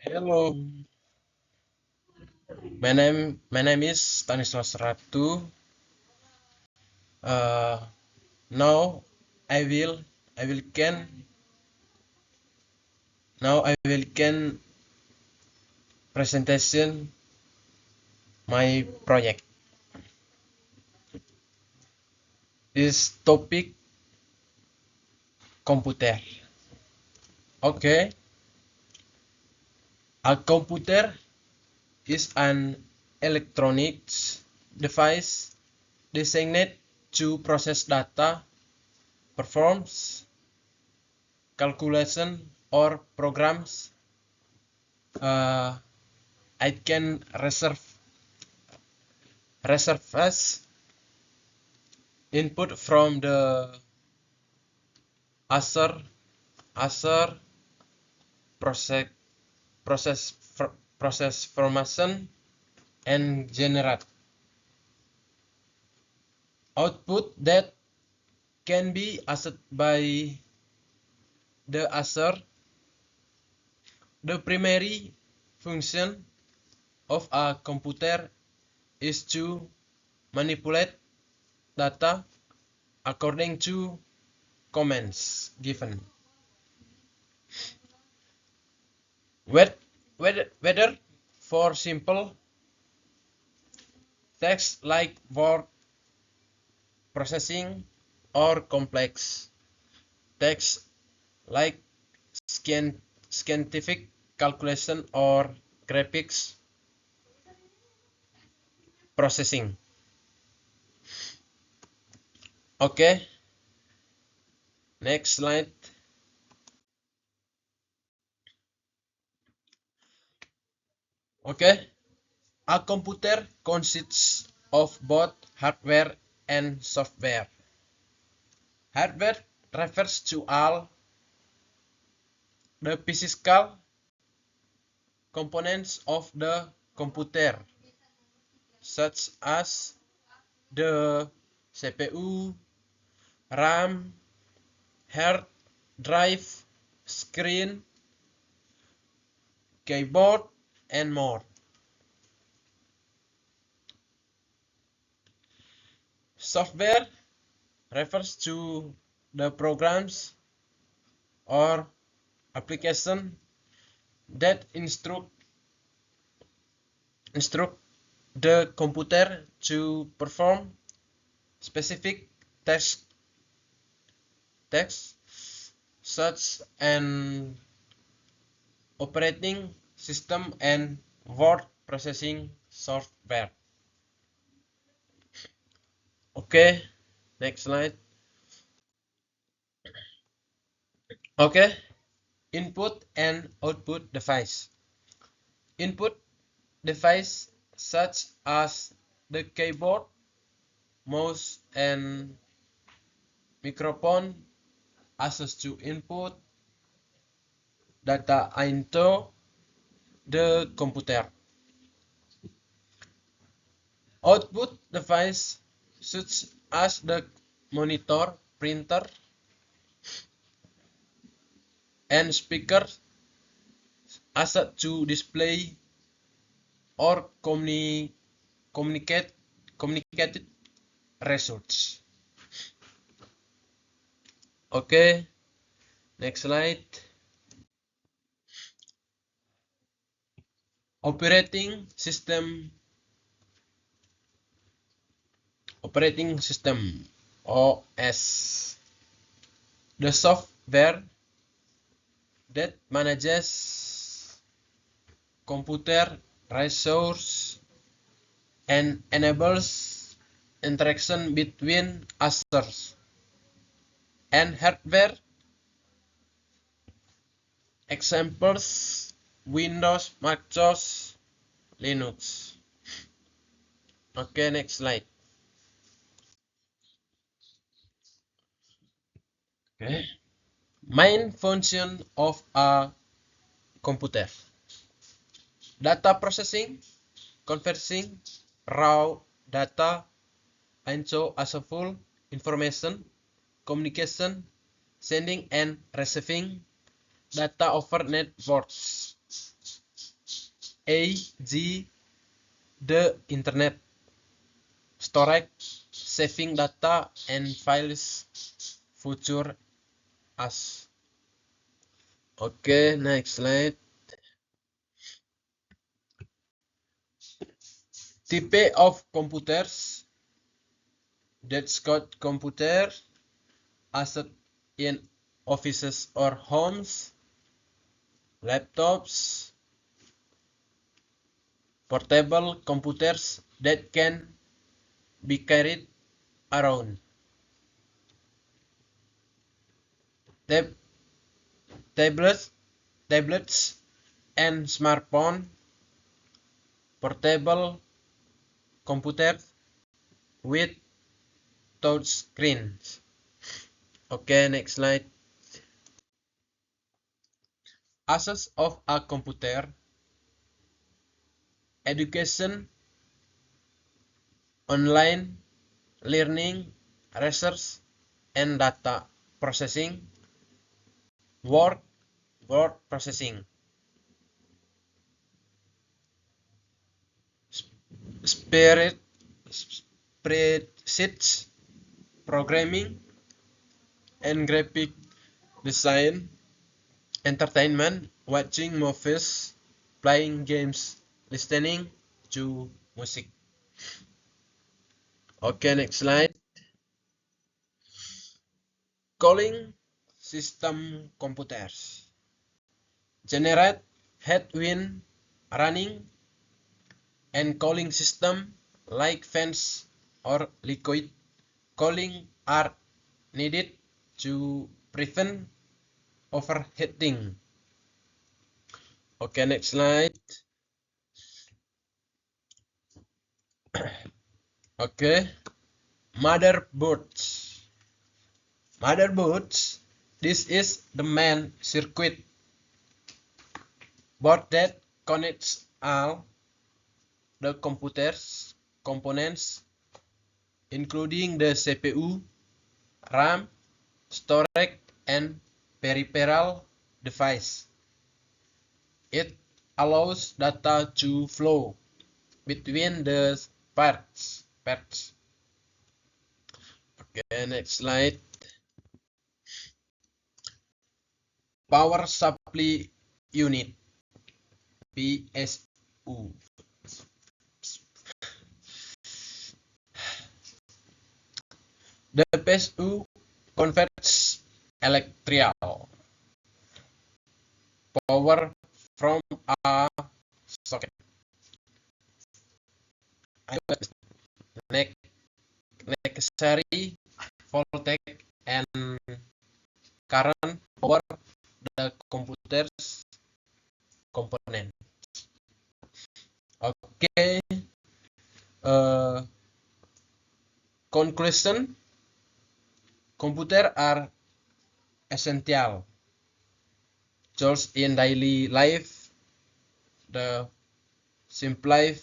Hello, my name is Stanislas Ratu. Uh, now I will I will can presentation my project. This topic computer. Okay, a computer is an electronics device designed to process data, performs calculation or programs. I can reserve as input from the user process process process formation and generate output that can be accessed by the user. The primary function of a computer is to manipulate data according to commands given. Whether for simple text like word processing or complex text like scientific calculation or graphics processing. Okay, next slide. Okay, a computer consists of both hardware and software. Hardware refers to all the physical components of the computer, such as the CPU, RAM, hard drive, screen, keyboard, and more. Software refers to the programs or application that instruct the computer to perform specific tasks such an operating system and word processing software. Okay, next slide. Okay, input and output device. Input device such as the keyboard, mouse, and microphone access to input data into the computer. Output device such as the monitor, printer, and speaker access to display or communicated results. Okay, next slide. Operating system OS, the software that manages computer resource and enables interaction between users and hardware. Examples: Windows, MacOS, Linux. Okay, next slide. Okay. Main function of a computer: data processing, converting raw data into useful information, communication, sending and receiving data over networks. e.g. the internet, storage, saving data and files, future as. Okay, next slide. Type of computers. That's got computer asset in offices or homes, laptops, portable computers that can be carried around, tablets and smartphone, portable computers with touch screens. Okay, next slide. Access of a computer, education, online learning, research and data processing, word processing, spreadsheets, programming and graphic design, entertainment, watching movies, playing games, listening to music. Okay, next slide. Calling system computers. Generate headwind running and cooling system like fans or liquid cooling are needed to prevent overheating. Okay, next slide. Okay, motherboards. Motherboards. This is the main circuit board that connects all the computer's components, including the CPU, RAM, storage, and peripheral device. It allows data to flow between the parts. Okay, next slide. Power supply unit, PSU. The PSU converts electrical power from a socket necessary voltage and current power the computer's component. Okay. Conclusion. Computer are essential tools in daily life. The simplify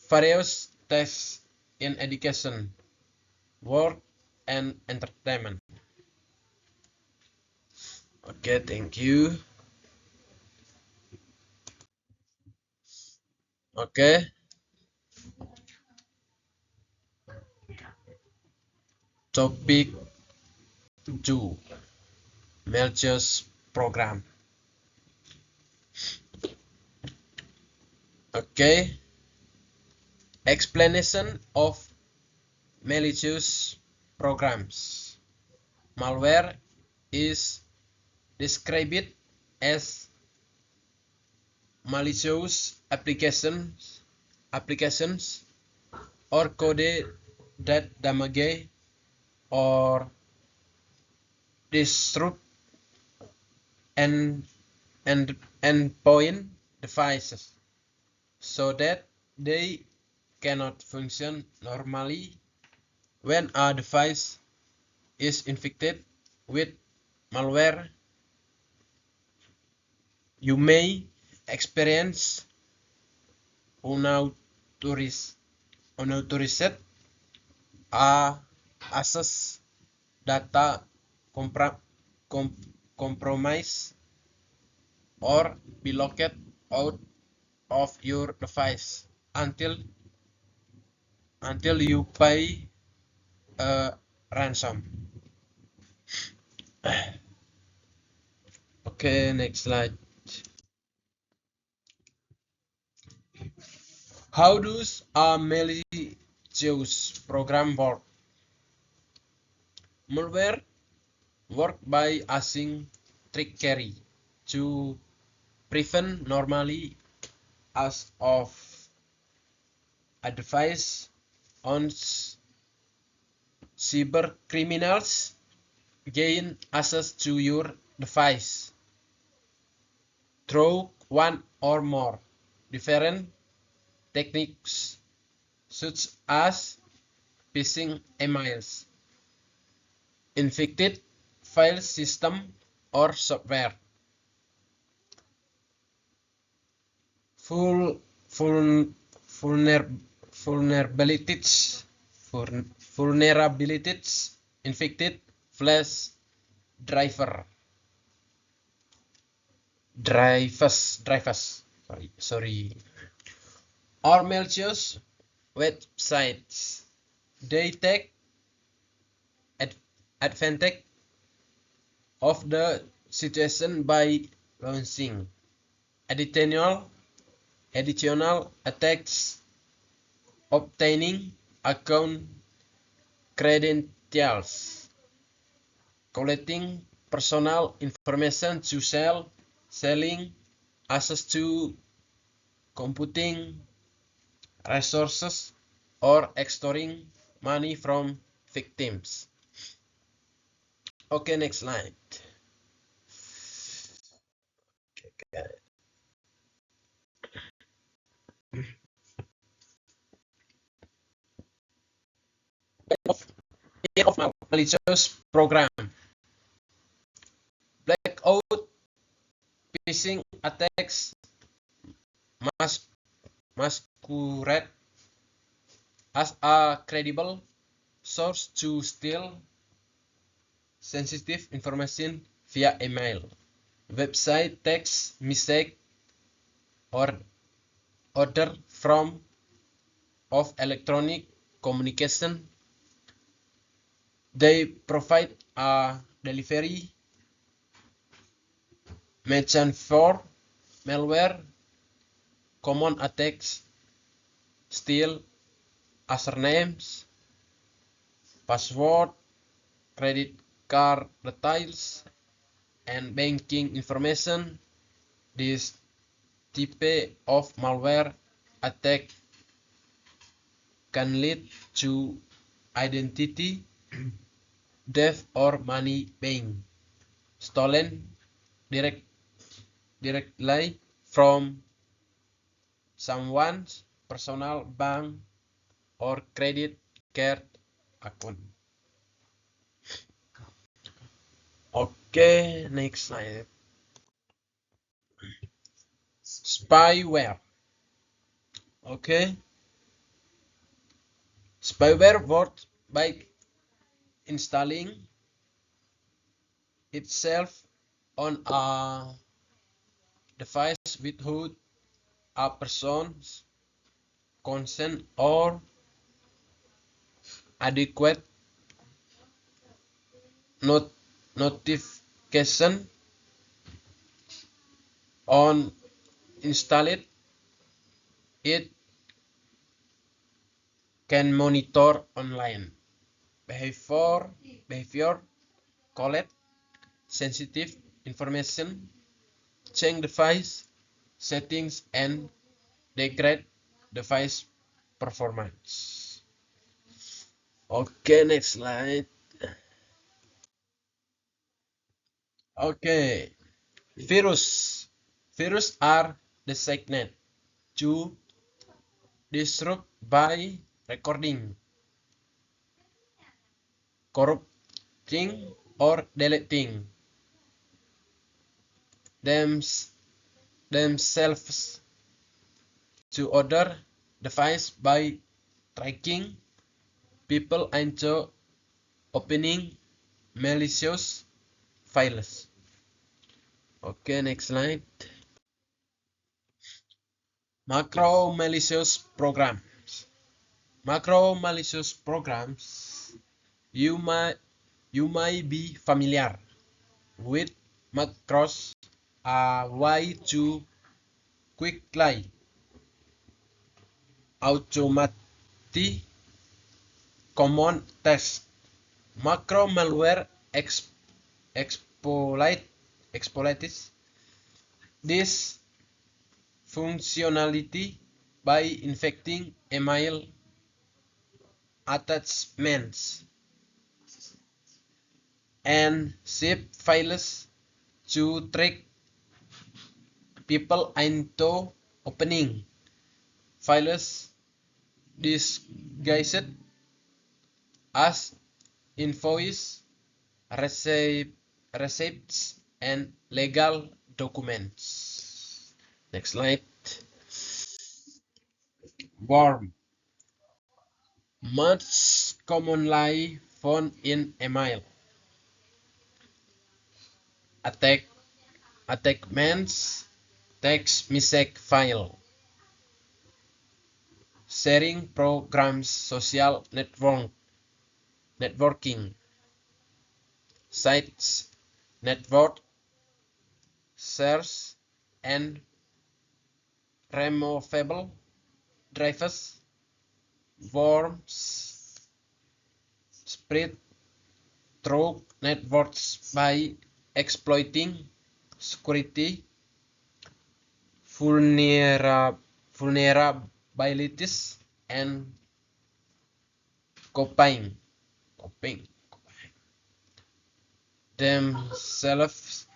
various tasks in education, work, and entertainment. Okay, thank you. Okay. Topic 2. Malicious program. Okay. Explanation of malicious programs. Malware is described as malicious applications or code that damage or disrupt and endpoint devices so that they cannot function normally. When a device is infected with malware, you may experience unauthorized access, data compromise, or be locked out of your device until you pay a ransom. Okay, next slide. How does a malicious program work? Malware work by using trickery to prevent normally as of a device on cyber criminals gain access to your device through one or more different techniques such as phishing emails, infected file system or software, full, full, vulnerabilities, vulnerabilities, infected flash driver, drivers, sorry, or malicious websites. They take advantage of the situation by launching additional attacks, obtaining account credentials, collecting personal information to selling access to computing resources, or extorting money from victims. Okay, next slide. Of malicious program. Blackout phishing attacks masquerade as a credible source to steal sensitive information via email, website, text message, or other form of electronic communication. They provide a delivery machine for malware. Common attacks steal usernames, password, credit card details, and banking information. This type of malware attack can lead to identity theft or money being stolen directly from someone's personal bank or credit card account. Okay, next slide. Spyware. Okay. Spyware works by installing itself on a device without a person's consent or adequate notification on installed. It can monitor online behavior, collect sensitive information, change device settings, and degrade device performance. Okay, next slide. Okay, virus are designed to disrupt by recording, corrupting, or deleting themselves to other device by tracking people into opening malicious files. Okay, next slide. Macro malicious programs. Macro malicious programs. You may be familiar with macros, a way to quickly automate common tests. Macro malware exploits this functionality by infecting email attachments and zip files to trick people into opening files disguised as invoice receipts and legal documents. Next slide. Worm. Much commonly found in email. Attachments, text message file, sharing programs, social networking, sites, network, shares, and removable drivers. Worms spread through networks by exploiting security vulnerabilities and copying themselves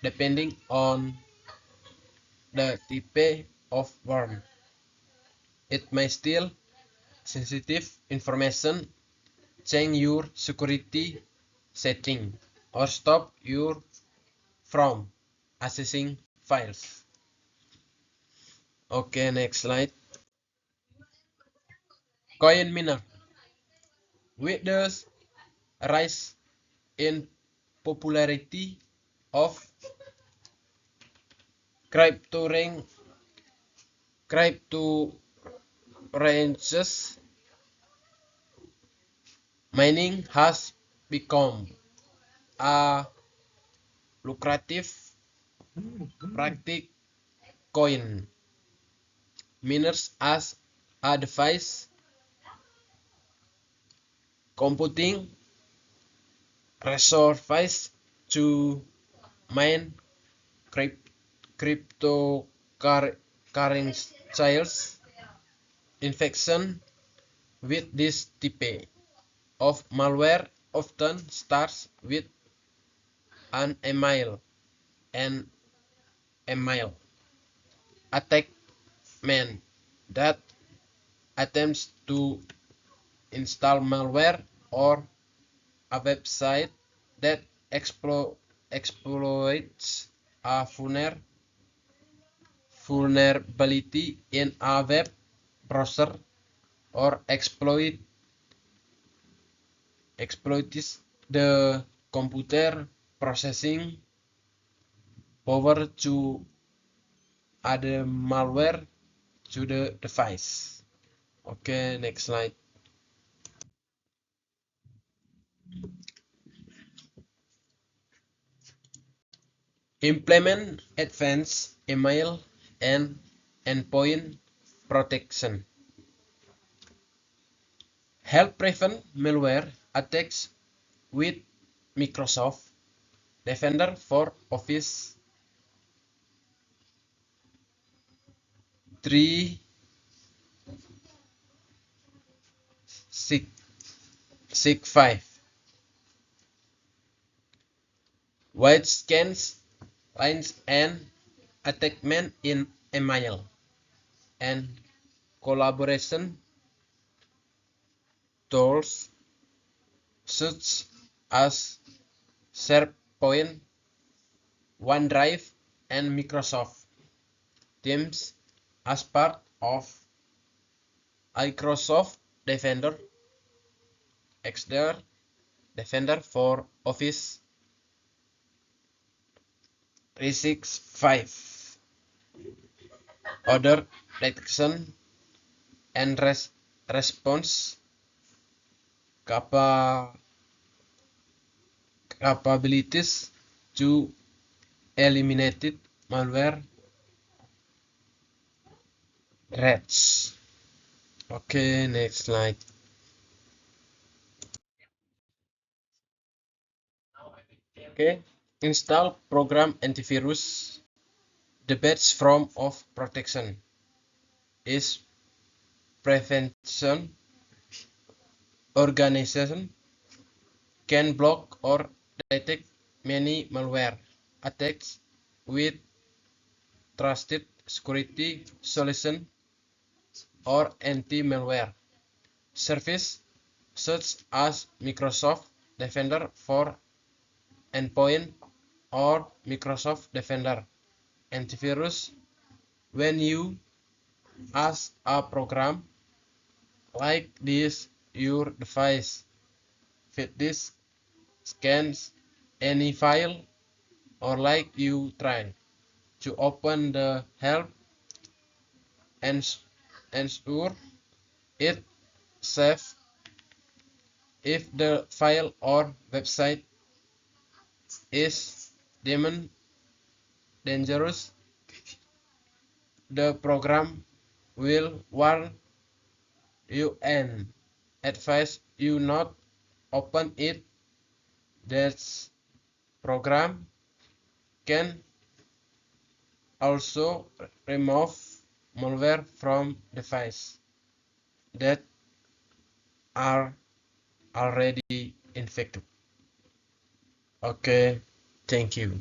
depending on the type of worm. It may steal sensitive information, change your security setting, or stop you from accessing files. Okay, next slide. Coin miner. With the rise in popularity of cryptocurrencies, mining has become a lucrative practice. Coin miners as a device computing resources to mine cryptocurrencies. Infection with this type of malware often starts with an an email attachment that attempts to install malware or a website that exploits a vulnerability in a web browser or exploits the computer processing power to add malware to the device. Okay, next slide. Implement advanced email and endpoint protection. Help prevent malware attacks with Microsoft Defender for Office 365. White scans lines and attachment in email and collaboration tools such as SharePoint, OneDrive, and Microsoft Teams as part of Microsoft Defender, XDR, Defender for Office 365. Other detection and response capabilities to eliminate malware threats. Okay, next slide. Okay, install program antivirus. The best form of protection is prevention. Organization can block or detect many malware attacks with trusted security solution or anti-malware service such as Microsoft Defender for Endpoint or Microsoft Defender Antivirus. When you ask a program like this, your device this scans any file, or like you try to open the help and ensure it safe. If the file or website is deemed dangerous, the program will warn you and advise you not open it. That program can also remove malware from devices that are already infected. Okay, thank you.